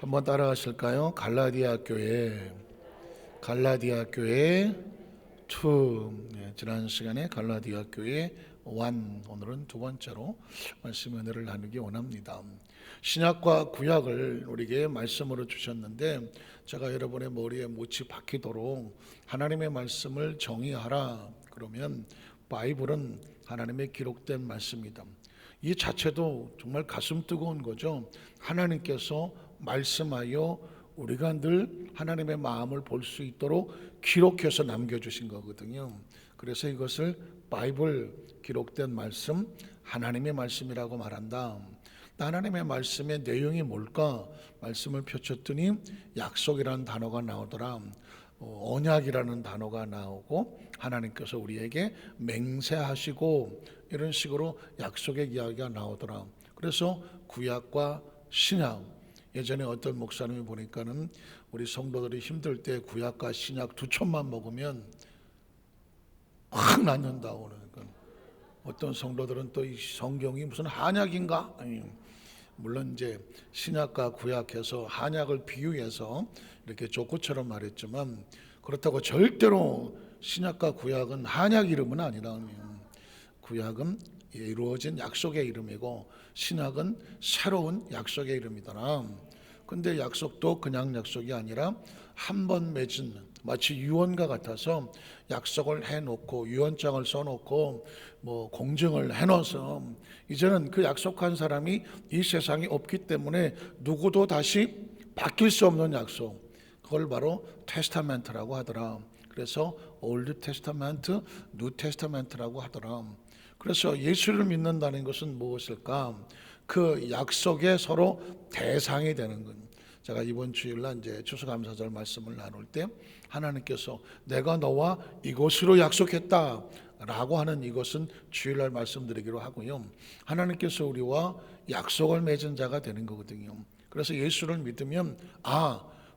한번 따라하실까요? 갈라디아 교회 지난 시간에 갈라디아 교회 1, 오늘은 두 번째로 말씀 은혜를 나누기 원합니다. 신약과 구약을 우리에게 말씀으로 주셨는데, 제가 여러분의 머리에 못이 박히도록 하나님의 말씀을 정의하라 그러면 바이블은 하나님의 기록된 말씀이다. 이 자체도 정말 가슴 뜨거운 거죠. 하나님께서 말씀하여 우리가 늘 하나님의 마음을 볼 수 있도록 기록해서 남겨주신 거거든요. 그래서 이것을 바이블, 기록된 말씀, 하나님의 말씀이라고 말한다. 하나님의 말씀의 내용이 뭘까? 말씀을 펼쳤더니 약속이라는 단어가 나오더라. 언약이라는 단어가 나오고, 하나님께서 우리에게 맹세하시고, 이런 식으로 약속의 이야기가 나오더라. 그래서 구약과 신약, 예전에 어떤 목사님이 보니까는 우리 성도들이 힘들 때 구약과 신약 두 촌만 먹으면 확 낫는다 그러니까, 어떤 성도들은 또 이 성경이 무슨 한약인가? 물론 이제 신약과 구약해서 한약을 비유해서 이렇게 조커처럼 말했지만, 그렇다고 절대로 신약과 구약은 한약 이름은 아니라, 구약은 이루어진 약속의 이름이고 신약은 새로운 약속의 이름이더라. 근데 약속도 그냥 약속이 아니라 한 번 맺은, 마치 유언과 같아서 약속을 해놓고 유언장을 써놓고 공증을 해놔서 이제는 그 약속한 사람이 이 세상에 없기 때문에 누구도 다시 바뀔 수 없는 약속, 그걸 바로 테스타멘트라고 하더라. 그래서 올드 테스타멘트, 뉴 테스타멘트라고 하더라. 그래서 예수를 믿는다는 것은 무엇일까? 그 약속에 서로 대상이 되는 것. 제가 이번 주일날 이제 추수감사절 말씀을 나눌 때 하나님께서 내가 너와 이것으로 약속했다 라고 하는 이것은 주일날 말씀드리기로 하고요. 하나님께서 우리와 약속을 맺은 자가 되는 거거든요. 그래서 예수를 믿으면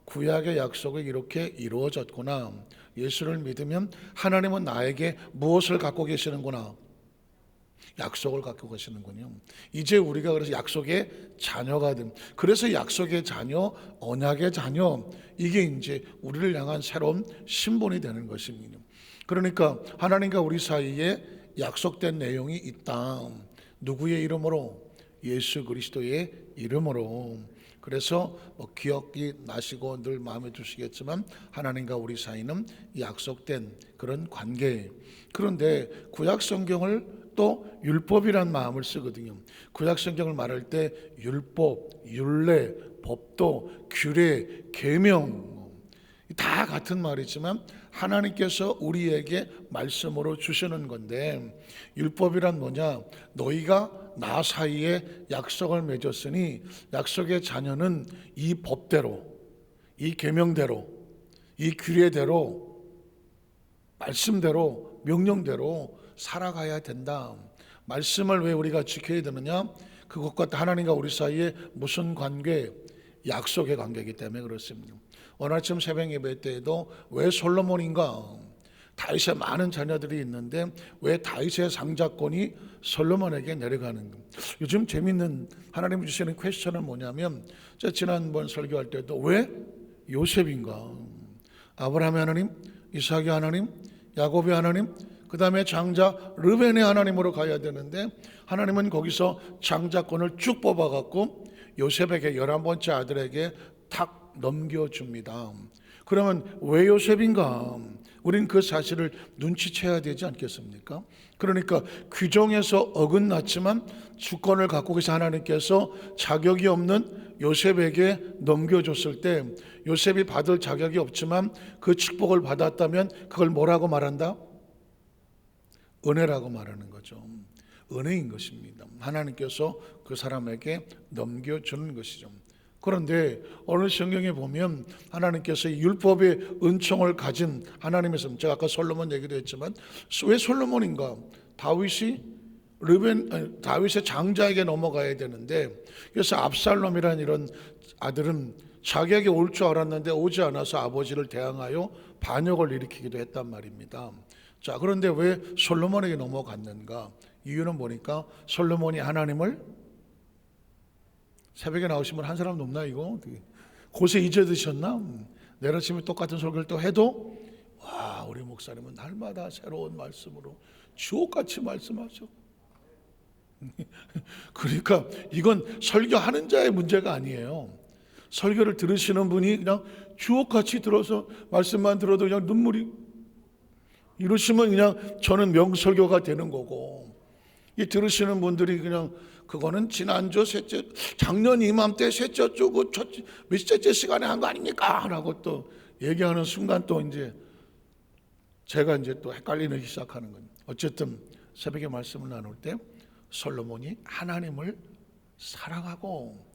구약의 약속이 이렇게 이루어졌구나. 예수를 믿으면 하나님은 나에게 무엇을 갖고 계시는구나. 약속을 갖고 계시는군요. 이제 우리가 그래서 약속의 자녀가 된, 그래서 약속의 자녀, 언약의 자녀, 이게 이제 우리를 향한 새로운 신분이 되는 것입니다. 그러니까 하나님과 우리 사이에 약속된 내용이 있다. 누구의 이름으로? 예수 그리스도의 이름으로. 그래서 기억이 나시고 늘 마음에 두시겠지만 하나님과 우리 사이는 약속된 그런 관계. 그런데 구약 성경을 또 율법이란 마음을 쓰거든요. 구약 성경을 말할 때 율법, 율례, 법도, 규례, 계명 다 같은 말이지만 하나님께서 우리에게 말씀으로 주시는 건데, 율법이란 뭐냐? 너희가 나 사이에 약속을 맺었으니 약속의 자녀는 이 법대로, 이 계명대로, 이 규례대로, 말씀대로, 명령대로 살아가야 된다. 말씀을 왜 우리가 지켜야 되느냐? 그것과 하나님과 우리 사이에 무슨 관계? 약속의 관계이기 때문에 그렇습니다. 오늘 아침 새벽 예배 때에도 왜 솔로몬인가? 다윗의 많은 자녀들이 있는데 왜 다윗의 상자권이 솔로몬에게 내려가는 가? 요즘 재밌는 하나님이 주시는 퀘스천은 뭐냐면, 제가 지난번 설교할 때도 왜 요셉인가? 아브라함의 하나님, 이삭의 하나님, 야곱의 하나님, 그 다음에 장자 르벤의 하나님으로 가야 되는데 하나님은 거기서 장자권을 쭉 뽑아갖고 요셉에게 11번째 아들에게 탁 넘겨줍니다. 그러면 왜 요셉인가? 우린 그 사실을 눈치채야 되지 않겠습니까? 그러니까 규정에서 어긋났지만 주권을 갖고 계신 하나님께서 자격이 없는 요셉에게 넘겨줬을 때, 요셉이 받을 자격이 없지만 그 축복을 받았다면 그걸 뭐라고 말한다? 은혜라고 말하는 거죠. 은혜인 것입니다. 하나님께서 그 사람에게 넘겨주는 것이죠. 그런데 오늘 성경에 보면 하나님께서 율법의 은총을 가진 하나님의, 제가 아까 솔로몬 얘기도 했지만 왜 솔로몬인가? 다윗의 장자에게 넘어가야 되는데, 그래서 압살롬이라는 이런 아들은 자기에게 올 줄 알았는데 오지 않아서 아버지를 대항하여 반역을 일으키기도 했단 말입니다. 자, 그런데 왜 솔로몬에게 넘어갔는가? 이유는 보니까 솔로몬이 하나님을, 새벽에 나오시면 한 사람 넘나 이거? 곳에 잊어드셨나? 내일 아침에 똑같은 설교를 또 해도 와, 우리 목사님은 날마다 새로운 말씀으로 주옥같이 말씀하셔. 그러니까 이건 설교하는 자의 문제가 아니에요. 설교를 들으시는 분이 그냥 주옥같이 들어서 말씀만 들어도 그냥 눈물이 이러시면 그냥 저는 명설교가 되는 거고, 이 들으시는 분들이 그냥 그거는 지난주 셋째, 작년 이맘때 셋째 주 그 몇째 시간에 한 거 아닙니까? 라고 또 얘기하는 순간 또 이제 제가 이제 또 헷갈리기 시작하는 거예요. 어쨌든 새벽에 말씀을 나눌 때 솔로몬이 하나님을 사랑하고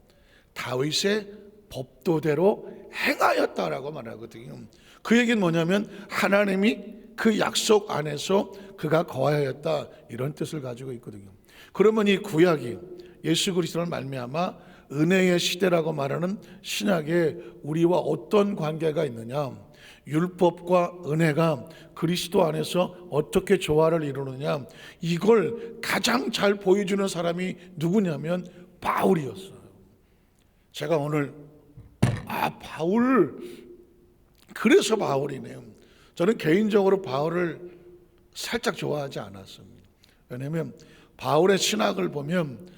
다윗의 법도대로 행하였다라고 말하거든요. 그 얘기는 뭐냐면 하나님이 그 약속 안에서 그가 거하였다, 이런 뜻을 가지고 있거든요. 그러면 이 구약이 예수 그리스도를 말미암아 은혜의 시대라고 말하는 신약에 우리와 어떤 관계가 있느냐, 율법과 은혜가 그리스도 안에서 어떻게 조화를 이루느냐, 이걸 가장 잘 보여주는 사람이 누구냐면 바울이었어요. 제가 오늘 바울, 그래서 바울이네요. 저는 개인적으로 바울을 살짝 좋아하지 않았습니다. 왜냐하면 바울의 신학을 보면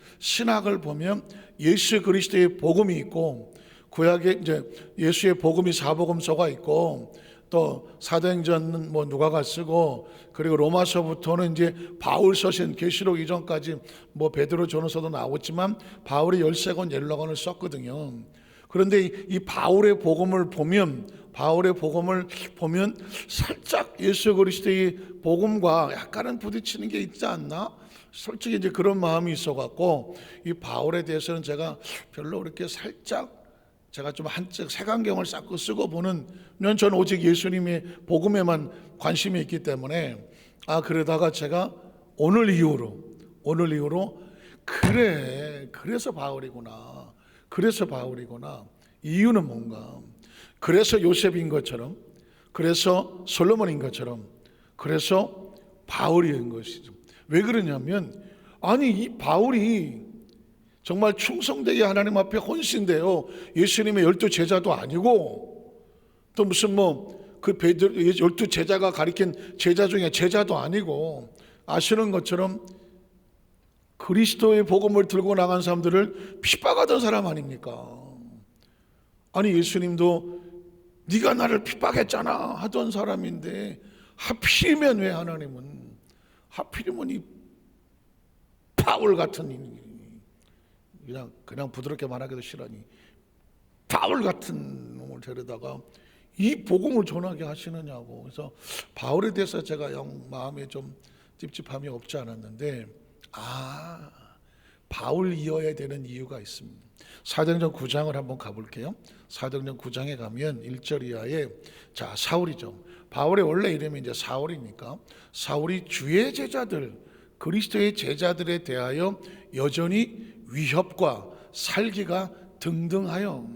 예수 그리스도의 복음이 있고, 구약에 이제 예수의 복음이 사복음서가 있고, 또 사도행전은 뭐 누가가 쓰고, 그리고 로마서부터는 이제 바울 서신, 계시록 이전까지 뭐 베드로 전후서도 나왔지만 바울이 13권 11권을 썼거든요. 그런데 이 바울의 복음을 보면 살짝 예수 그리스도의 복음과 약간은 부딪히는 게 있지 않나? 솔직히 이제 그런 마음이 있어갖고 이 바울에 대해서는 제가 별로 그렇게 살짝 제가 좀 한쪽 색안경을 쌓고 쓰고 보는, 저는 오직 예수님의 복음에만 관심이 있기 때문에 그러다가 제가 오늘 이후로 그래서 바울이구나. 이유는 뭔가? 그래서 요셉인 것처럼, 그래서 솔로몬인 것처럼, 그래서 바울인 것이죠. 왜 그러냐면 이 바울이 정말 충성되게 하나님 앞에 헌신돼요. 예수님의 12 제자도 아니고, 또 무슨 그 12 제자가 가리킨 제자 중에 제자도 아니고, 아시는 것처럼 그리스도의 복음을 들고 나간 사람들을 핍박하던 사람 아닙니까? 예수님도 네가 나를 핍박했잖아 하던 사람인데, 하필이면 왜 하나님은 이 바울 같은, 그냥 부드럽게 말하기도 싫으니 바울 같은 놈을 데려다가 이 복음을 전하게 하시느냐고. 그래서 바울에 대해서 제가 마음에 좀 찝찝함이 없지 않았는데, 바울이어야 되는 이유가 있습니다. 사도행전 9장을 한번 가볼게요. 사도행전 9장에 가면 1절 이하에, 사울이죠. 바울의 원래 이름이 이제 사울이니까, 사울이 주의 제자들, 그리스도의 제자들에 대하여 여전히 위협과 살기가 등등하여,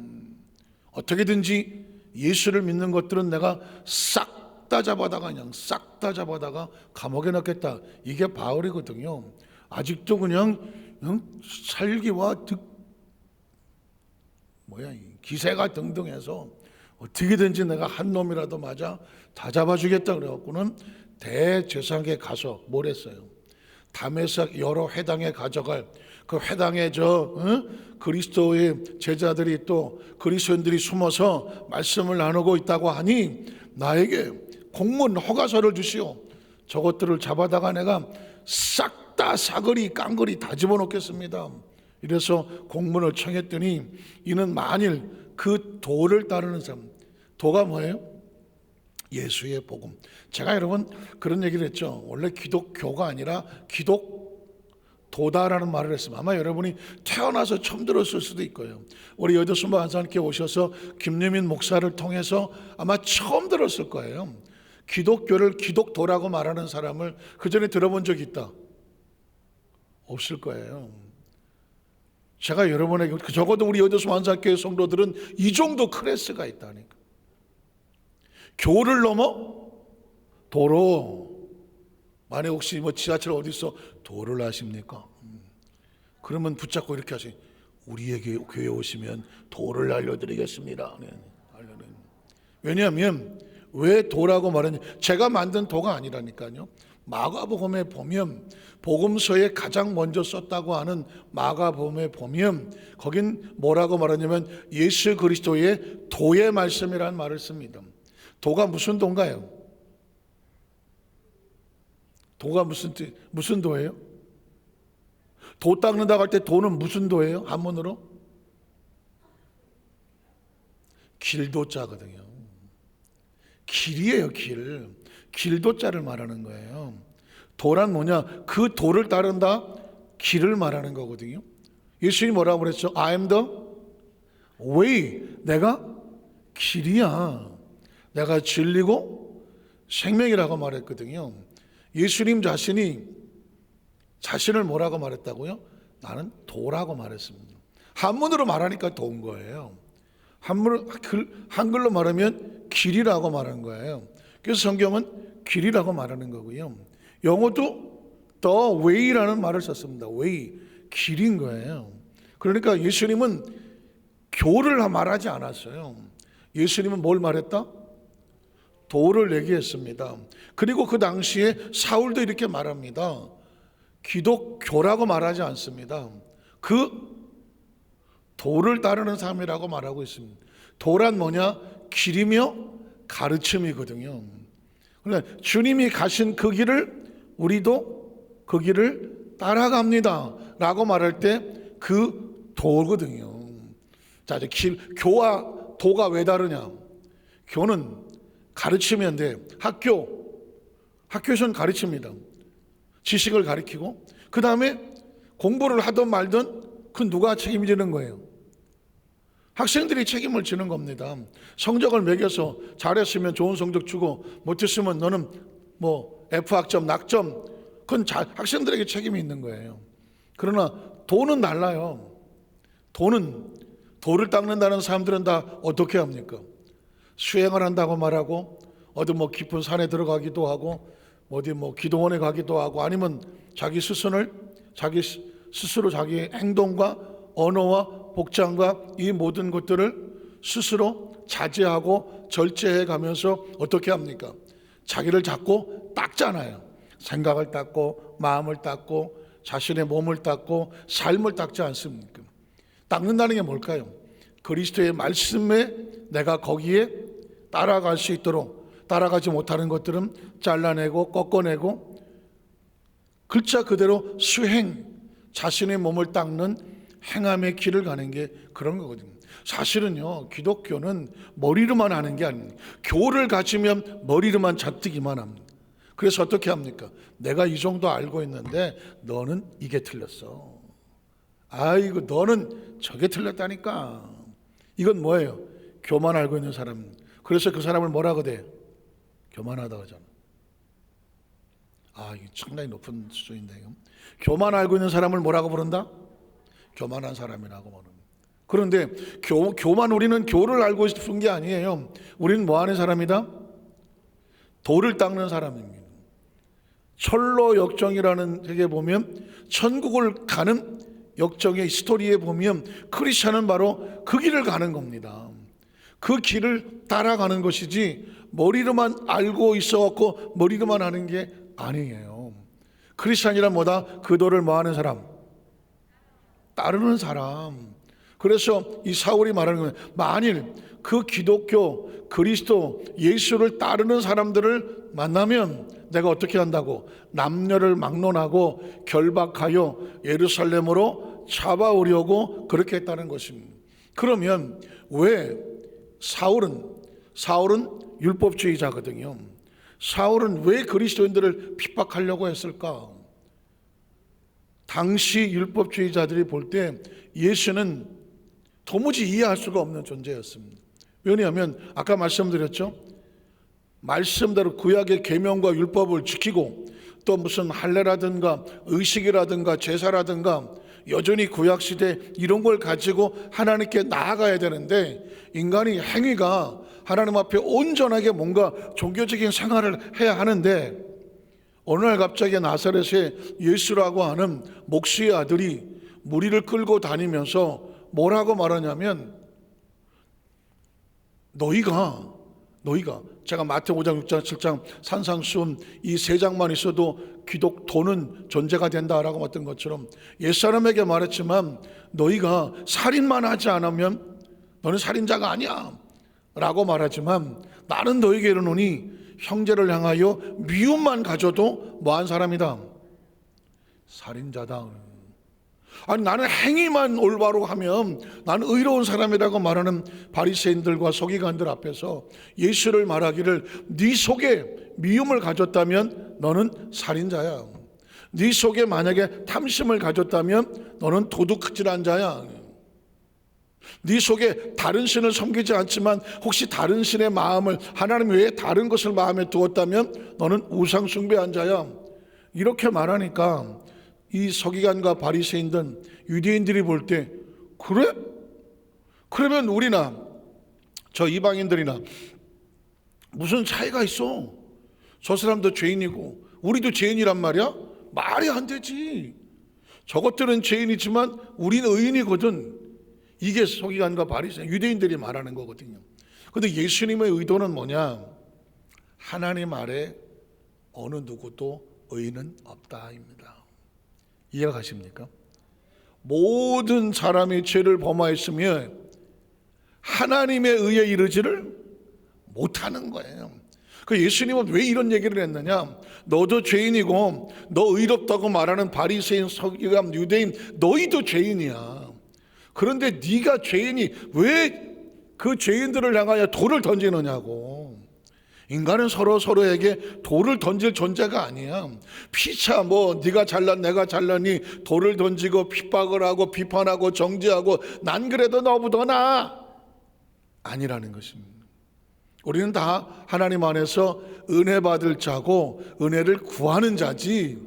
어떻게든지 예수를 믿는 것들은 내가 싹 다 잡아다가 감옥에 넣겠다. 이게 바울이거든요. 아직도 그냥 살기와 기세가 등등해서 어떻게든지 내가 한 놈이라도 맞아 다 잡아주겠다 그래갖고는 대제사장에 가서 뭘 했어요? 다메섹 여러 회당에 가져갈, 그 회당에 그리스도의 제자들이, 또 그리스도인들이 숨어서 말씀을 나누고 있다고 하니 나에게 공문 허가서를 주시오. 저것들을 잡아다가 내가 싹 다 사거리 깡거리 다 집어넣겠습니다. 이래서 공문을 청했더니 이는 만일 그 도를 따르는 사람, 도가 뭐예요? 예수의 복음. 제가 여러분 그런 얘기를 했죠. 원래 기독교가 아니라 기독도다라는 말을 했습니다. 아마 여러분이 태어나서 처음 들었을 수도 있고요. 우리 여도순보 안산교회 오셔서 김유민 목사를 통해서 아마 처음 들었을 거예요. 기독교를 기독도라고 말하는 사람을 그전에 들어본 적이 있다? 없을 거예요. 제가 여러분에게, 적어도 우리 여도순보 안산교회 성도들은 이 정도 클래스가 있다니까. 교를 넘어 도로, 만약 혹시 지하철 어디서 도를 아십니까? 그러면 붙잡고 이렇게 하시. 우리에게 교회 오시면 도를 알려드리겠습니다. 왜냐하면 왜 도라고 말하냐, 제가 만든 도가 아니라니까요. 마가복음에 보면, 복음서에 가장 먼저 썼다고 하는 마가복음에 보면 거긴 뭐라고 말하냐면 예수 그리스도의 도의 말씀이라는 말을 씁니다. 도가 무슨 도인가요? 도가 무슨 도예요? 도 닦는다고 할 때 도는 무슨 도예요? 한문으로? 길도자거든요. 길이에요, 길. 길도자를 말하는 거예요. 도란 뭐냐? 그 도를 따른다, 길을 말하는 거거든요. 예수님이 뭐라고 그랬죠? I am the way. 내가 길이야. 내가 진리고 생명이라고 말했거든요. 예수님 자신을 뭐라고 말했다고요? 나는 도라고 말했습니다. 한문으로 말하니까 도인 거예요. 한글로 말하면 길이라고 말하는 거예요. 그래서 성경은 길이라고 말하는 거고요. 영어도 the way라는 말을 썼습니다. way, 길인 거예요. 그러니까 예수님은 교를 말하지 않았어요. 예수님은 뭘 말했다? 도를 얘기했습니다. 그리고 그 당시에 사울도 이렇게 말합니다. 기독교라고 말하지 않습니다. 그 도를 따르는 삶이라고 말하고 있습니다. 도란 뭐냐? 길이며 가르침이거든요. 그러니까 주님이 가신 그 길을 우리도 그 길을 따라갑니다 라고 말할 때 그 도거든요. 자, 이제 교와 도가 왜 다르냐? 교는 가르치면데 학교에서는 가르칩니다. 지식을 가르치고 그 다음에 공부를 하든 말든 그 누가 책임지는 거예요? 학생들이 책임을 지는 겁니다. 성적을 매겨서 잘했으면 좋은 성적 주고 못했으면 너는 뭐 F학점, 낙점, 그건 학생들에게 책임이 있는 거예요. 그러나 도는 달라요. 도를 닦는다는 사람들은 다 어떻게 합니까? 수행을 한다고 말하고 어디 뭐 깊은 산에 들어가기도 하고 어디 뭐 기도원에 가기도 하고 아니면 자기 스스로 자기 행동과 언어와 복장과 이 모든 것들을 스스로 자제하고 절제해 가면서 어떻게 합니까? 자기를 자꾸 닦잖아요. 생각을 닦고 마음을 닦고 자신의 몸을 닦고 삶을 닦지 않습니까? 닦는다는 게 뭘까요? 그리스도의 말씀에 내가 거기에 따라갈 수 있도록, 따라가지 못하는 것들은 잘라내고 꺾어내고 글자 그대로 수행, 자신의 몸을 닦는 행함의 길을 가는 게 그런 거거든요. 사실은요, 기독교는 머리로만 하는 게 아닙니다. 교를 가지면 머리로만 잡뜨기만 합니다. 그래서 어떻게 합니까? 내가 이 정도 알고 있는데 너는 이게 틀렸어. 아이고, 너는 저게 틀렸다니까. 이건 뭐예요? 교만 알고 있는 사람. 그래서 그 사람을 뭐라고 돼? 교만하다 하잖아. 이게 상당히 높은 수준인데, 교만 알고 있는 사람을 뭐라고 부른다? 교만한 사람이라고 말합니다. 그런데 교만, 우리는 교를 알고 싶은 게 아니에요. 우리는 뭐 하는 사람이다? 도를 닦는 사람입니다. 철로 역정이라는 책에 보면 천국을 가는 역정의 스토리에 보면 크리스천은 바로 그 길을 가는 겁니다. 그 길을 따라가는 것이지 머리로만 알고 있어갖고 머리로만 하는 게 아니에요. 크리스천이란 뭐다? 그 도를 뭐 하는 사람? 따르는 사람. 그래서 이 사울이 말하는 거예요. 만일 그 기독교, 그리스도, 예수를 따르는 사람들을 만나면 내가 어떻게 한다고? 남녀를 막론하고 결박하여 예루살렘으로 잡아오려고 그렇게 했다는 것입니다. 그러면 왜 사울은 율법주의자거든요. 사울은 왜 그리스도인들을 핍박하려고 했을까? 당시 율법주의자들이 볼 때 예수는 도무지 이해할 수가 없는 존재였습니다. 왜냐하면 아까 말씀드렸죠. 말씀대로 구약의 계명과 율법을 지키고 또 무슨 할례라든가 의식이라든가 제사라든가 여전히 구약시대 이런 걸 가지고 하나님께 나아가야 되는데 인간이 행위가 하나님 앞에 온전하게 뭔가 종교적인 생활을 해야 하는데 어느 날 갑자기 나사렛에 예수라고 하는 목수의 아들이 무리를 끌고 다니면서 뭐라고 말하냐면 너희가 제가 마태복음 5장 6장 7장 산상수훈 이 세 장만 있어도 도는 존재가 된다라고 했던 것처럼 옛사람에게 말했지만 너희가 살인만 하지 않으면 너는 살인자가 아니야 라고 말하지만 나는 너희에게 이르노니 형제를 향하여 미움만 가져도 뭐한 사람이다? 살인자다. 아니 나는 행위만 올바로 하면 나는 의로운 사람이라고 말하는 바리새인들과 서기관들 앞에서 예수를 말하기를 네 속에 미움을 가졌다면 너는 살인자야. 네 속에 만약에 탐심을 가졌다면 너는 도둑질한 자야. 네 속에 다른 신을 섬기지 않지만 혹시 다른 신의 마음을 하나님 외에 다른 것을 마음에 두었다면 너는 우상 숭배한 자야. 이렇게 말하니까 이 서기관과 바리새인들 유대인들이 볼 때 그래? 그러면 우리나 저 이방인들이나 무슨 차이가 있어? 저 사람도 죄인이고 우리도 죄인이란 말이야? 말이 안 되지. 저것들은 죄인이지만 우리는 의인이거든. 이게 서기관과 바리새인 유대인들이 말하는 거거든요. 그런데 예수님의 의도는 뭐냐? 하나님 아래 어느 누구도 의인은 없다입니다. 이해가 가십니까? 모든 사람이 죄를 범하였으면 하나님의 의에 이르지를 못하는 거예요. 그 예수님은 왜 이런 얘기를 했느냐? 너도 죄인이고 너 의롭다고 말하는 바리새인, 서기관, 유대인 너희도 죄인이야. 그런데 네가 죄인이 왜 그 죄인들을 향하여 돌을 던지느냐고. 인간은 서로에게 돌을 던질 존재가 아니야. 피차 네가 잘난 내가 잘나니 돌을 던지고 핍박을 하고 비판하고 정죄하고 난 그래도 너보다 나아 아니라는 것입니다. 우리는 다 하나님 안에서 은혜 받을 자고 은혜를 구하는 자지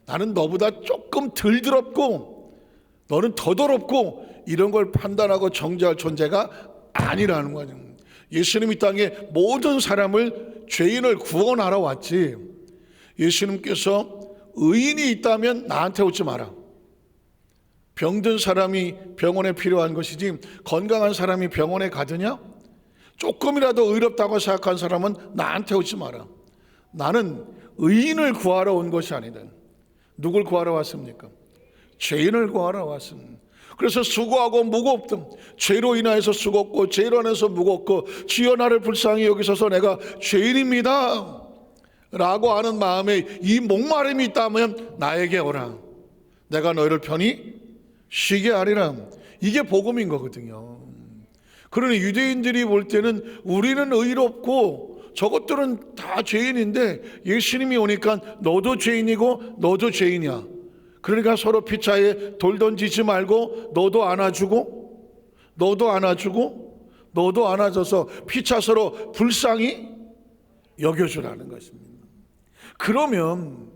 나는 너보다 조금 덜 더럽고 너는 더 더럽고 이런 걸 판단하고 정죄할 존재가 아니라는 거죠. 예수님이 땅에 모든 사람을 죄인을 구원하러 왔지 예수님께서 의인이 있다면 나한테 오지 마라. 병든 사람이 병원에 필요한 것이지 건강한 사람이 병원에 가느냐? 조금이라도 의롭다고 생각한 사람은 나한테 오지 마라. 나는 의인을 구하러 온 것이 아니다. 누굴 구하러 왔습니까? 죄인을 구하러 왔습니다. 그래서 수고하고 무겁든 죄로 인하여서 수고했고 죄로 인해서 무겁고 주여 나를 불쌍히 여기소서 내가 죄인입니다 라고 하는 마음에 이 목마름이 있다면 나에게 오라. 내가 너희를 편히 쉬게 하리라. 이게 복음인 거거든요. 그러니 유대인들이 볼 때는 우리는 의롭고 저것들은 다 죄인인데 예수님이 오니까 너도 죄인이고 너도 죄인이야. 그러니까 서로 피차에 돌 던지지 말고 너도 안아주고 너도 안아줘서 피차 서로 불쌍히 여겨주라는 것입니다. 그러면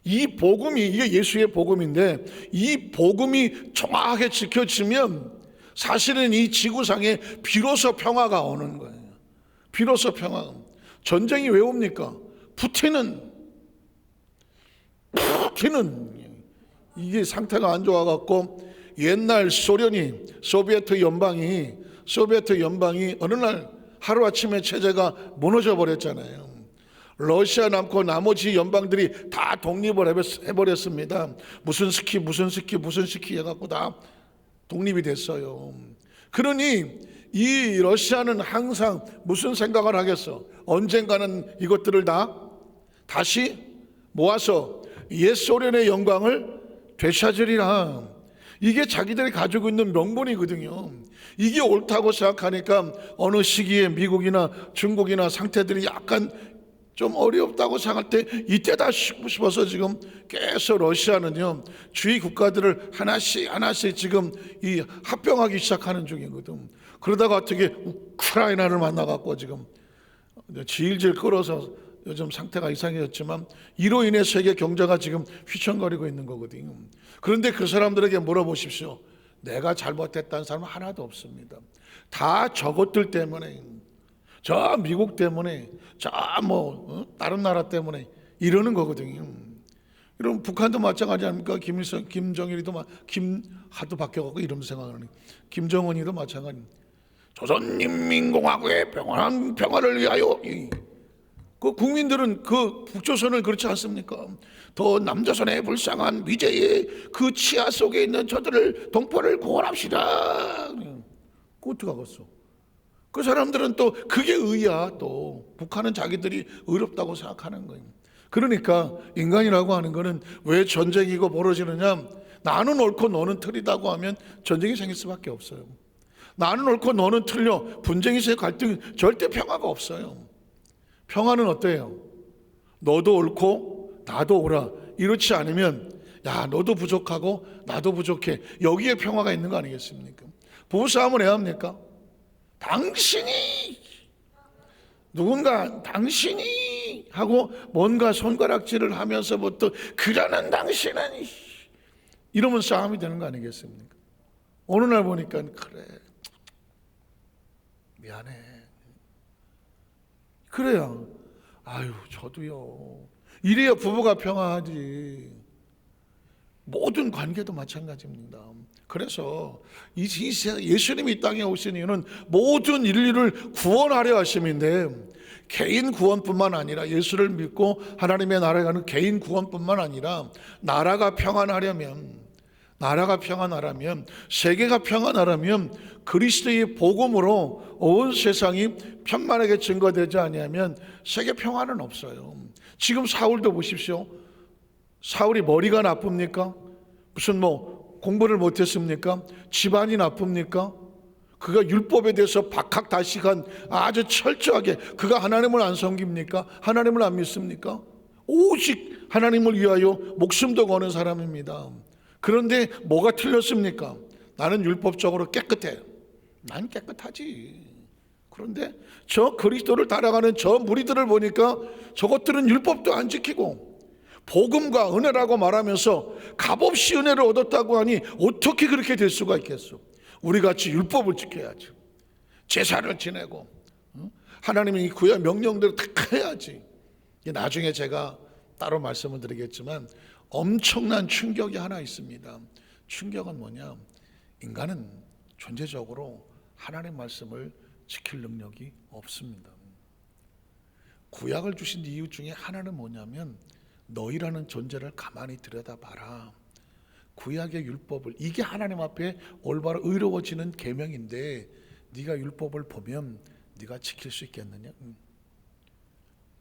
이 복음이 이게 예수의 복음인데 이 복음이 정확하게 지켜지면 사실은 이 지구상에 비로소 평화가 오는 거예요. 비로소 평화. 전쟁이 왜 옵니까? 푸틴은 이게 상태가 안 좋아갖고 옛날 소비에트 연방이 어느 날 하루아침에 체제가 무너져 버렸잖아요. 러시아 남고 나머지 연방들이 다 독립을 해버렸습니다. 무슨 스키 해갖고 다 독립이 됐어요. 그러니 이 러시아는 항상 무슨 생각을 하겠어? 언젠가는 이것들을 다시 모아서 옛 소련의 영광을 되찾으리라. 이게 자기들이 가지고 있는 명분이거든요. 이게 옳다고 생각하니까 어느 시기에 미국이나 중국이나 상태들이 약간 좀 어렵다고 생각할 때 이때다 싶어서 지금 계속 러시아는요 주위 국가들을 하나씩 지금 이 합병하기 시작하는 중이거든. 그러다가 어떻게 우크라이나를 만나갖고 지금 질질 끌어서 요즘 상태가 이상해졌지만 이로 인해 세계 경제가 지금 휘청거리고 있는 거거든요. 그런데 그 사람들에게 물어보십시오. 내가 잘못했다는 사람은 하나도 없습니다. 다 저것들 때문에 저 미국 때문에 저 다른 나라 때문에 이러는 거거든요. 여러분 북한도 마찬가지 아닙니까? 김일성, 김정일이도 하도 바뀌어갖고 이름 생각하는 김정은이도 마찬가지입니다. 조선인민공화국의 평화를 위하여. 그 국민들은 그 북조선을 그렇지 않습니까? 더 남조선의 불쌍한 미제의 그 치하 속에 있는 저들을 동포를 구원합시다. 그 어떻게 하겠어? 그 사람들은 또 그게 의야. 또 북한은 자기들이 의롭다고 생각하는 거예요. 그러니까 인간이라고 하는 거는 왜 전쟁이고 벌어지느냐? 나는 옳고 너는 틀리다고 하면 전쟁이 생길 수밖에 없어요. 나는 옳고 너는 틀려 분쟁이 생 갈등이 절대 평화가 없어요. 평화는 어때요? 너도 옳고 나도 옳아. 이렇지 않으면 야 너도 부족하고 나도 부족해. 여기에 평화가 있는 거 아니겠습니까? 부부싸움을 해야 합니까? 당신이 누군가 당신이 하고 뭔가 손가락질을 하면서부터 그러는 당신은 이러면 싸움이 되는 거 아니겠습니까? 어느 날 보니까 그래 미안해 그래야 아유 저도요 이래야 부부가 평화하지. 모든 관계도 마찬가지입니다. 그래서 예수님이 이 땅에 오신 이유는 모든 인류를 구원하려 하심인데 개인 구원뿐만 아니라 예수를 믿고 하나님의 나라에 가는 개인 구원뿐만 아니라 나라가 평안하려면 세계가 평안하려면 그리스도의 복음으로 온 세상이 편만하게 증거되지 아니하면 세계 평안은 없어요. 지금 사울도 보십시오. 사울이 머리가 나쁩니까? 무슨 공부를 못했습니까? 집안이 나쁩니까? 그가 율법에 대해서 박학다식한 아주 철저하게 그가 하나님을 안 섬깁니까? 하나님을 안 믿습니까? 오직 하나님을 위하여 목숨도 거는 사람입니다. 그런데 뭐가 틀렸습니까? 나는 율법적으로 깨끗해. 난 깨끗하지. 그런데 저 그리스도를 따라가는 저 무리들을 보니까 저것들은 율법도 안 지키고 복음과 은혜라고 말하면서 값없이 은혜를 얻었다고 하니 어떻게 그렇게 될 수가 있겠어? 우리같이 율법을 지켜야지. 제사를 지내고 하나님이 구약 명령대로 다 해야지. 나중에 제가 따로 말씀을 드리겠지만 엄청난 충격이 하나 있습니다. 충격은 뭐냐? 인간은 존재적으로 하나님 말씀을 지킬 능력이 없습니다. 구약을 주신 이유 중에 하나는 뭐냐면 너희라는 존재를 가만히 들여다봐라. 구약의 율법을 이게 하나님 앞에 올바로 의로워지는 계명인데 네가 율법을 보면 네가 지킬 수 있겠느냐?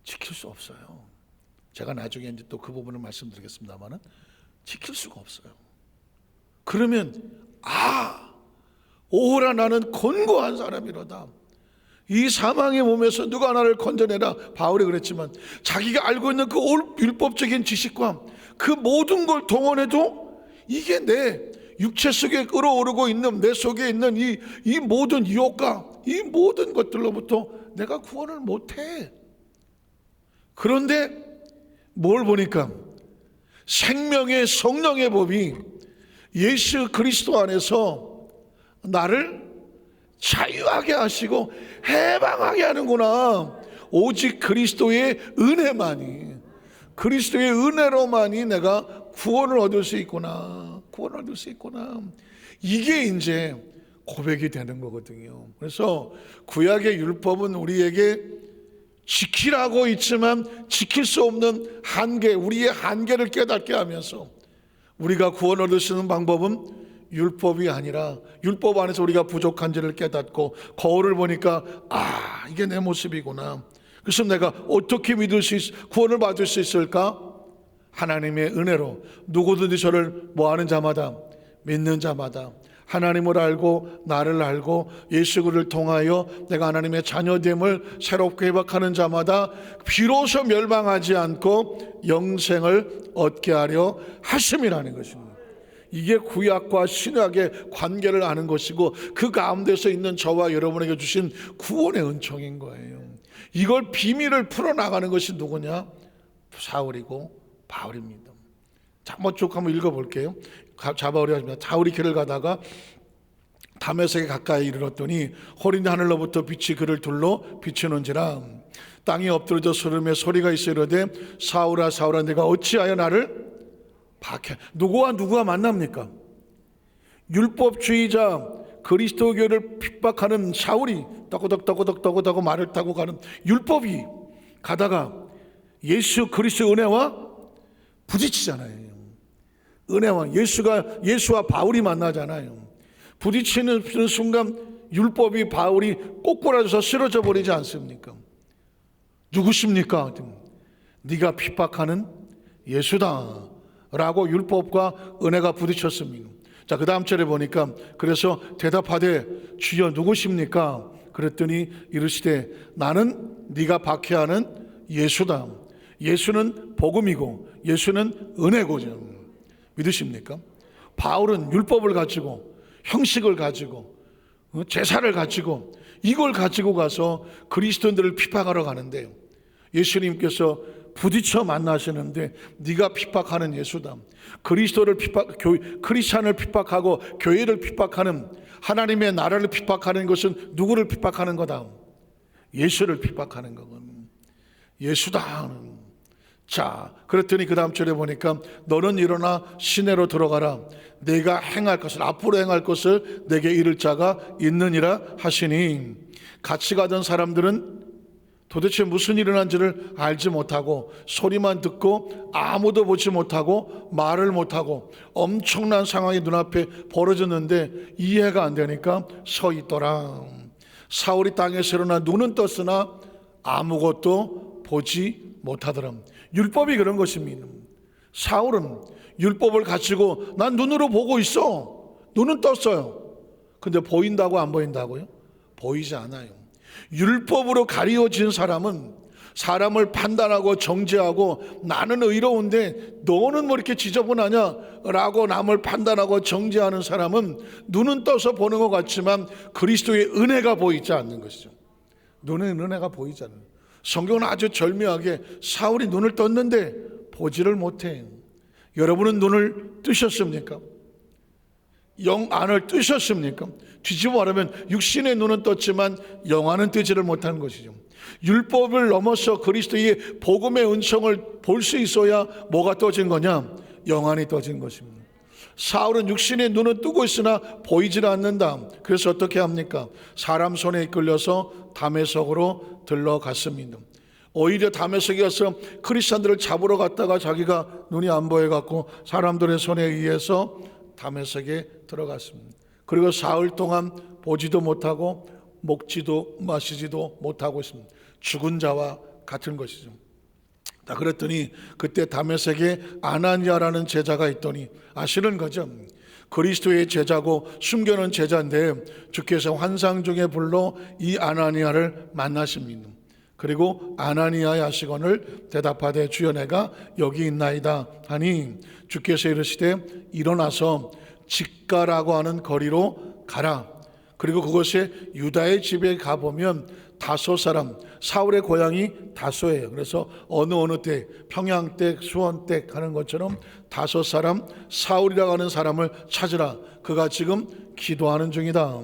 지킬 수 없어요. 제가 나중에 이제 또 그 부분을 말씀드리겠습니다만은 지킬 수가 없어요. 그러면 오호라 나는 곤고한 사람이로다. 이 사망의 몸에서 누가 나를 건져내라. 바울이 그랬지만 자기가 알고 있는 그 율법적인 지식과 그 모든 걸 동원해도 이게 내 육체 속에 끌어오르고 있는 내 속에 있는 이 모든 유혹과 이 모든 것들로부터 내가 구원을 못해. 그런데 뭘 보니까 생명의 성령의 법이 예수 그리스도 안에서 나를 자유하게 하시고 해방하게 하는구나. 오직 그리스도의 은혜만이, 그리스도의 은혜로만이 내가 구원을 얻을 수 있구나. 구원을 얻을 수 있구나. 이게 이제 고백이 되는 거거든요. 그래서 구약의 율법은 우리에게 지키라고 있지만 지킬 수 없는 한계, 우리의 한계를 깨닫게 하면서 우리가 구원 얻을 수 있는 방법은 율법이 아니라 율법 안에서 우리가 부족한지를 깨닫고 거울을 보니까 이게 내 모습이구나. 그래서 내가 어떻게 구원을 받을 수 있을까? 하나님의 은혜로 누구든지 저를 뭐하는 자마다, 믿는 자마다 하나님을 알고 나를 알고 예수 그리스도를 통하여 내가 하나님의 자녀됨을 새롭게 회복하는 자마다 비로소 멸망하지 않고 영생을 얻게 하려 하심이라는 것입니다. 이게 구약과 신약의 관계를 아는 것이고 그 가운데서 있는 저와 여러분에게 주신 구원의 은총인 거예요. 이걸 비밀을 풀어나가는 것이 누구냐? 사울이고 바울입니다. 자, 쭉 한번 읽어볼게요. 사울이 길을 가다가 다메섹에 가까이 이르렀더니 호린 하늘로부터 빛이 그를 둘러 비추는지라 땅이 엎드러져 소름에 소리가 있어 이르되 사울아 사울아 내가 어찌하여 나를 누구와 만납니까? 율법주의자 그리스도교를 핍박하는 사울이 떠고덕 말을 타고 가는 율법이 가다가 예수 그리스도의 은혜와 부딪히잖아요. 은혜와 예수와 바울이 만나잖아요. 부딪히는 순간 율법이 바울이 꼬꾸라져서 쓰러져 버리지 않습니까? 누구십니까? 네가 핍박하는 예수다 라고 율법과 은혜가 부딪혔습니다. 자, 그 다음 절에 보니까 그래서 대답하되 주여 누구십니까? 그랬더니 이르시되 나는 네가 박해하는 예수다. 예수는 복음이고 예수는 은혜고죠. 믿으십니까? 바울은 율법을 가지고 형식을 가지고 제사를 가지고 이걸 가지고 가서 그리스도인들을 핍박하러 가는데 예수님께서 부딪혀 만나시는데 네가 핍박하는 예수다. 크리스찬을 핍박하고 교회를 핍박하는 하나님의 나라를 핍박하는 것은 누구를 핍박하는 거다? 예수를 핍박하는 거거든. 예수다. 자, 그랬더니 그 다음 절에 보니까 너는 일어나 시내로 들어가라. 내가 행할 것을 앞으로 행할 것을 내게 이를 자가 있느니라 하시니 같이 가던 사람들은 도대체 무슨 일이 일어난지를 알지 못하고 소리만 듣고 아무도 보지 못하고 말을 못하고 엄청난 상황이 눈앞에 벌어졌는데 이해가 안 되니까 서 있더라. 사울이 땅에서 일어나 눈은 떴으나 아무것도 보지 못하더라. 율법이 그런 것입니다. 사울은 율법을 가지고 난 눈으로 보고 있어. 눈은 떴어요. 근데 보인다고 안 보인다고요? 보이지 않아요. 율법으로 가리워진 사람은 사람을 판단하고 정죄하고 나는 의로운데 너는 뭐 이렇게 지저분하냐 라고 남을 판단하고 정죄하는 사람은 눈은 떠서 보는 것 같지만 그리스도의 은혜가 보이지 않는 것이죠. 눈은 은혜가 보이지 않는. 성경은 아주 절묘하게 사울이 눈을 떴는데 보지를 못해. 여러분은 눈을 뜨셨습니까? 영 안을 뜨셨습니까? 뒤집어 말하면 육신의 눈은 떴지만 영안은 뜨지를 못하는 것이죠. 율법을 넘어서 그리스도의 복음의 은총을 볼 수 있어야 뭐가 떠진 거냐? 영안이 떠진 것입니다. 사울은 육신의 눈은 뜨고 있으나 보이질 않는다. 그래서 어떻게 합니까? 사람 손에 이끌려서 다메섹으로 들러갔습니다. 오히려 다메섹에 가서 크리스찬들을 잡으러 갔다가 자기가 눈이 안 보여갖고 사람들의 손에 의해서 다메섹에 들어갔습니다. 그리고 사흘 동안 보지도 못하고 먹지도 마시지도 못하고 있습니다. 죽은 자와 같은 것이죠. 자, 그랬더니 그때 다메섹에 아나니아라는 제자가 있더니 아시는 거죠? 그리스도의 제자고 숨겨놓은 제자인데 주께서 환상 중에 불러 이 아나니아를 만나십니다. 그리고 아나니아의 하시거늘 대답하되 주여 내가 여기 있나이다 하니 주께서 이르시되 일어나서 직가라고 하는 거리로 가라. 그리고 그곳에 유다의 집에 가보면 다소 사람, 사울의 고향이 다소예요. 그래서 어느 때 평양댁 수원댁 하는 것처럼 다소 사람 사울이라고 하는 사람을 찾으라. 그가 지금 기도하는 중이다.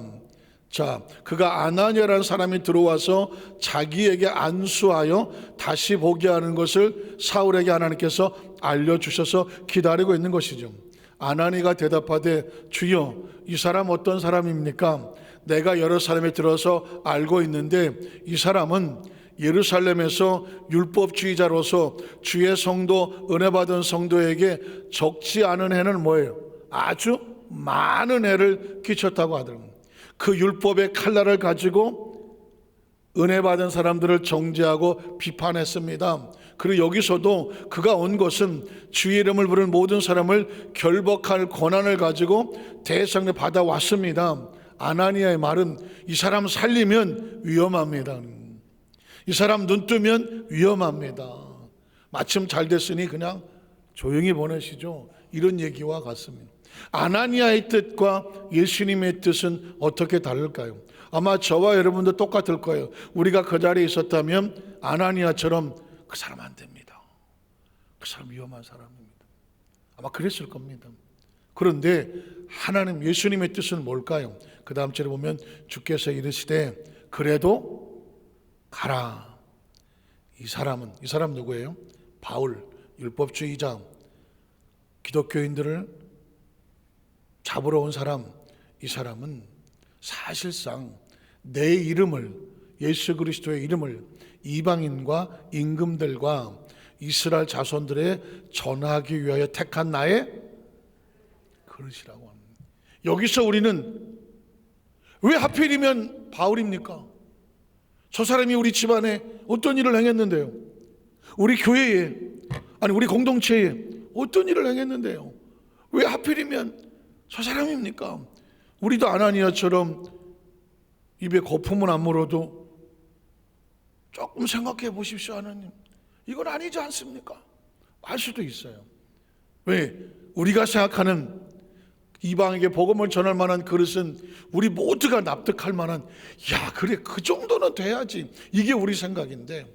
자, 그가 아나니아라는 사람이 들어와서 자기에게 안수하여 다시 보게 하는 것을 사울에게 하나님께서 알려주셔서 기다리고 있는 것이죠. 아나니가 대답하되 주여 이 사람 어떤 사람입니까? 내가 여러 사람이 들어서 알고 있는데 이 사람은 예루살렘에서 율법주의자로서 주의 성도 은혜 받은 성도에게 적지 않은 해는 뭐예요? 아주 많은 해를 끼쳤다고 하더라고요. 그 율법의 칼날을 가지고 은혜 받은 사람들을 정죄하고 비판했습니다. 그리고 여기서도 그가 온 것은 주의 이름을 부르는 모든 사람을 결박할 권한을 가지고 대성에 받아왔습니다. 아나니아의 말은 이 사람 살리면 위험합니다. 이 사람 눈 뜨면 위험합니다. 마침 잘 됐으니 그냥 조용히 보내시죠. 이런 얘기와 같습니다. 아나니아의 뜻과 예수님의 뜻은 어떻게 다를까요? 아마 저와 여러분도 똑같을 거예요. 우리가 그 자리에 있었다면 아나니아처럼 그 사람 안 됩니다. 그 사람 위험한 사람입니다. 아마 그랬을 겁니다. 그런데 하나님 예수님의 뜻은 뭘까요? 그 다음 절에 보면 주께서 이르시되 그래도 가라. 이 사람 누구예요? 바울, 율법주의자, 기독교인들을 잡으러 온 사람, 이 사람은 사실상 내 이름을, 예수 그리스도의 이름을 이방인과 임금들과 이스라엘 자손들에 전하기 위하여 택한 나의 그릇이라고 합니다. 여기서 우리는 왜 하필이면 바울입니까? 저 사람이 우리 집안에 어떤 일을 행했는데요? 우리 교회에, 아니 우리 공동체에 어떤 일을 행했는데요? 왜 하필이면 저 사람입니까? 우리도 아나니아처럼 입에 거품은 안 물어도 조금 생각해 보십시오. 하나님, 이건 아니지 않습니까? 알 수도 있어요. 왜? 우리가 생각하는 이방에게 복음을 전할 만한 그릇은 우리 모두가 납득할 만한, 야 그래 그 정도는 돼야지, 이게 우리 생각인데,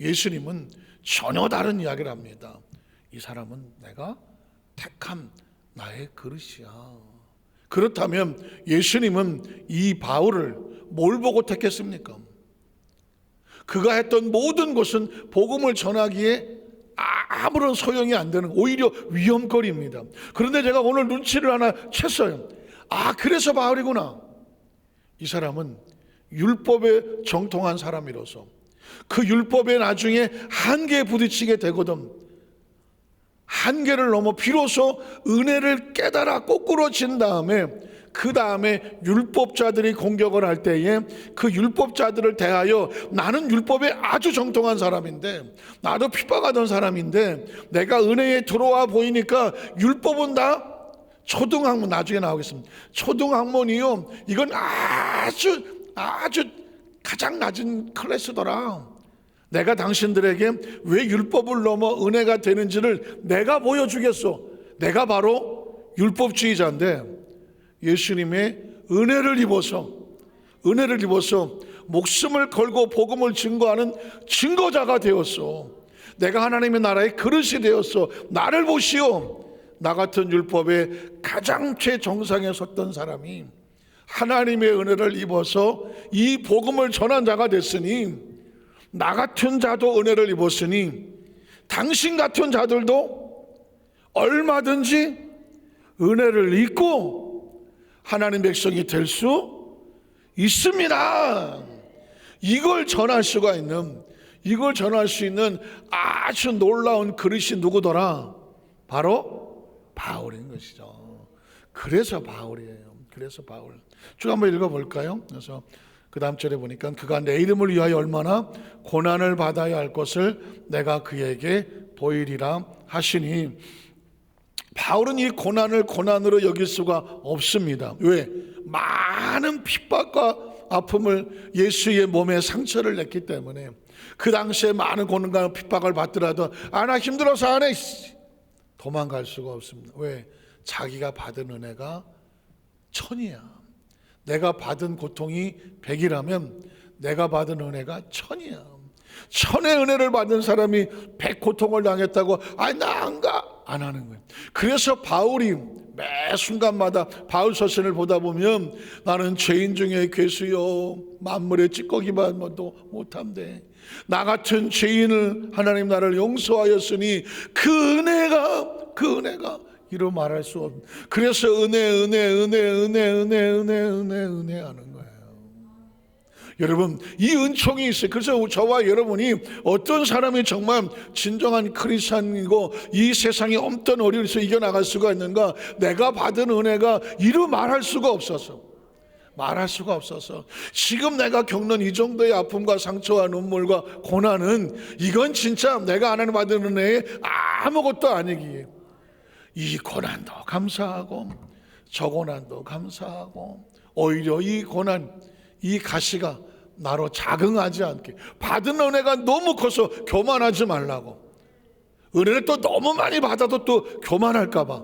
예수님은 전혀 다른 이야기를 합니다. 이 사람은 내가 택한 나의 그릇이야. 그렇다면 예수님은 이 바울을 뭘 보고 택했습니까? 그가 했던 모든 것은 복음을 전하기에 아무런 소용이 안 되는, 오히려 위험거리입니다. 그런데 제가 오늘 눈치를 하나 챘어요. 그래서 바울이구나. 이 사람은 율법에 정통한 사람이로서 그 율법에 나중에 한계에 부딪히게 되거든. 한계를 넘어 비로소 은혜를 깨달아 꼬꾸러진 다음에, 그 다음에 율법자들이 공격을 할 때에 그 율법자들을 대하여, 나는 율법에 아주 정통한 사람인데, 나도 핍박하던 사람인데, 내가 은혜에 들어와 보이니까 율법은 다 초등학문, 나중에 나오겠습니다. 초등학문이요, 이건 아주 가장 낮은 클래스더라. 내가 당신들에게 왜 율법을 넘어 은혜가 되는지를 내가 보여주겠어. 내가 바로 율법주의자인데, 예수님의 은혜를 입어서 목숨을 걸고 복음을 증거하는 증거자가 되었어. 내가 하나님의 나라의 그릇이 되었어. 나를 보시오. 나 같은 율법의 가장 최정상에 섰던 사람이 하나님의 은혜를 입어서 이 복음을 전한 자가 됐으니, 나 같은 자도 은혜를 입었으니 당신 같은 자들도 얼마든지 은혜를 입고 하나님 백성이 될 수 있습니다. 이걸 전할 수 있는 아주 놀라운 그릇이 누구더라? 바로 바울인 것이죠. 그래서 바울이에요. 그래서 바울. 쭉 한번 읽어볼까요? 그래서 그 다음 절에 보니까, 그가 내 이름을 위하여 얼마나 고난을 받아야 할 것을 내가 그에게 보이리라 하시니, 바울은 이 고난을 고난으로 여길 수가 없습니다. 왜? 많은 핍박과 아픔을, 예수의 몸에 상처를 냈기 때문에. 그 당시에 많은 고난과 핍박을 받더라도 나 힘들어서 안 해, 도망갈 수가 없습니다. 왜? 자기가 받은 은혜가 천이야. 내가 받은 고통이 100이라면 내가 받은 은혜가 1000이야. 1000의 은혜를 받은 사람이 100 고통을 당했다고 나 안 가, 안 하는 거예요. 그래서 바울이 매 순간마다 바울 서신을 보다 보면, 나는 죄인 중에 괴수요, 만물의 찌꺼기만도 못함대. 나 같은 죄인을 하나님 나를 용서하였으니 그 은혜가 이루 말할 수 없는, 그래서 은혜 하는 거예요. 여러분, 이 은총이 있어요. 그래서 저와 여러분이 어떤 사람이 정말 진정한 크리스찬이고 이 세상에 없던 어려움에서 이겨나갈 수가 있는가? 내가 받은 은혜가 이루 말할 수가 없어서, 지금 내가 겪는 이 정도의 아픔과 상처와 눈물과 고난은, 이건 진짜 내가 하나님 받은 은혜의 아무것도 아니기에, 이 고난도 감사하고 저 고난도 감사하고, 오히려 이 고난, 이 가시가 나로 자긍하지 않게, 받은 은혜가 너무 커서 교만하지 말라고, 은혜를 또 너무 많이 받아도 또 교만할까봐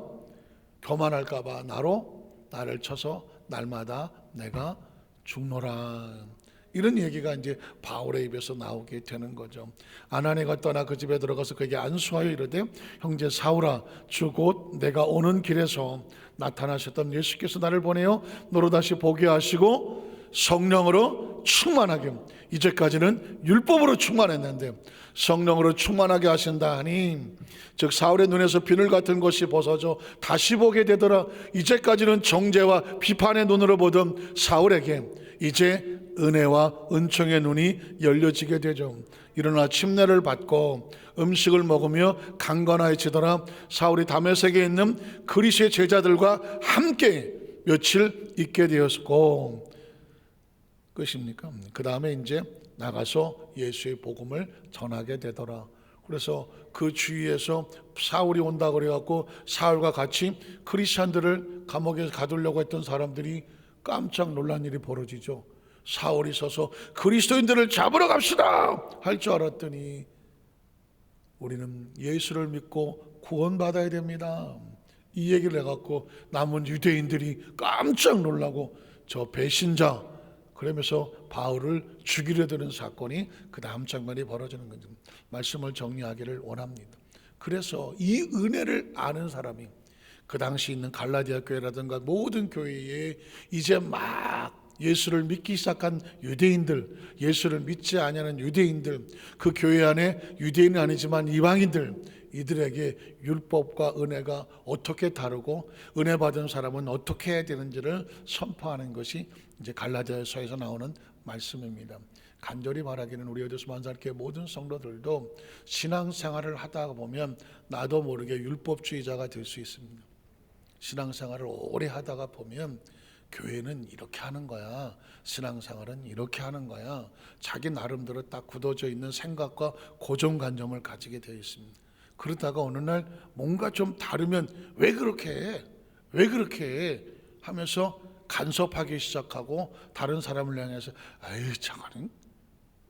나를 쳐서 날마다 내가 죽노라. 이런 얘기가 이제 바울의 입에서 나오게 되는 거죠. 아나니가 떠나 그 집에 들어가서 그에게 안수하여 이르되, 형제 사울아, 주 곧 내가 오는 길에서 나타나셨던 예수께서 나를 보내어 너로 다시 보게 하시고 성령으로 충만하게, 이제까지는 율법으로 충만했는데 성령으로 충만하게 하신다 하니, 즉 사울의 눈에서 비늘 같은 것이 벗어져 다시 보게 되더라. 이제까지는 정죄와 비판의 눈으로 보던 사울에게 이제 은혜와 은총의 눈이 열려지게 되죠. 일어나 침례를 받고 음식을 먹으며 강건해지더라. 사울이 다메섹에 있는 그리스의 제자들과 함께 며칠 있게 되었고, 끝입니까? 그 다음에 이제 나가서 예수의 복음을 전하게 되더라. 그래서 그 주위에서 사울이 온다 그래갖고 사울과 같이 크리스찬들을 감옥에 가두려고 했던 사람들이 깜짝 놀란 일이 벌어지죠. 사울이 서서 그리스도인들을 잡으러 갑시다 할 줄 알았더니, 우리는 예수를 믿고 구원받아야 됩니다, 이 얘기를 해갖고 남은 유대인들이 깜짝 놀라고 저 배신자 그러면서 바울을 죽이려 드는 사건이 그 다음 장면이 벌어지는 거죠. 말씀을 정리하기를 원합니다. 그래서 이 은혜를 아는 사람이 그 당시 있는 갈라디아 교회라든가 모든 교회에 이제 막 예수를 믿기 시작한 유대인들, 예수를 믿지 아니하는 유대인들, 그 교회 안에 유대인은 아니지만 이방인들, 이들에게 율법과 은혜가 어떻게 다르고 은혜 받은 사람은 어떻게 해야 되는지를 선포하는 것이 이제 갈라디아서에서 나오는 말씀입니다. 간절히 바라기는 우리 어디서 만살교회 모든 성도들도 신앙생활을 하다 보면 나도 모르게 율법주의자가 될 수 있습니다. 신앙생활을 오래 하다가 보면 교회는 이렇게 하는 거야, 신앙생활은 이렇게 하는 거야, 자기 나름대로 딱 굳어져 있는 생각과 고정관념을 가지게 되어 있습니다. 그러다가 어느 날 뭔가 좀 다르면 왜 그렇게 해? 왜 그렇게 해? 하면서 간섭하기 시작하고 다른 사람을 향해서 아유 저거는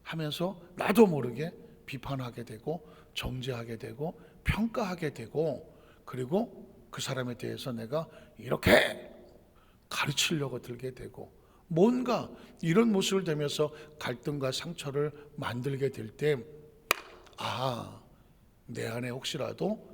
하면서 나도 모르게 비판하게 되고 정죄하게 되고 평가하게 되고, 그리고 그 사람에 대해서 내가 이렇게 가르치려고 들게 되고, 뭔가 이런 모습을 되면서 갈등과 상처를 만들게 될 때, 내 안에 혹시라도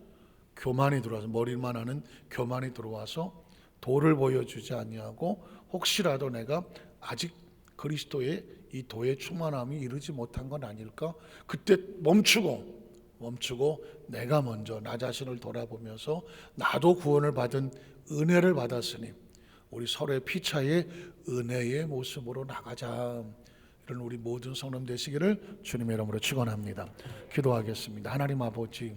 교만이 들어와서, 머리만 하는 교만이 들어와서 도를 보여주지 아니하고 혹시라도 내가 아직 그리스도의 이 도의 충만함이 이르지 못한 건 아닐까? 그때 멈추고 내가 먼저 나 자신을 돌아보면서 나도 구원을 받은 은혜를 받았으니 우리 서로의 피차의 은혜의 모습으로 나가자. 이런 우리 모든 성도님 되시기를 주님의 이름으로 축원합니다. 기도하겠습니다. 하나님 아버지,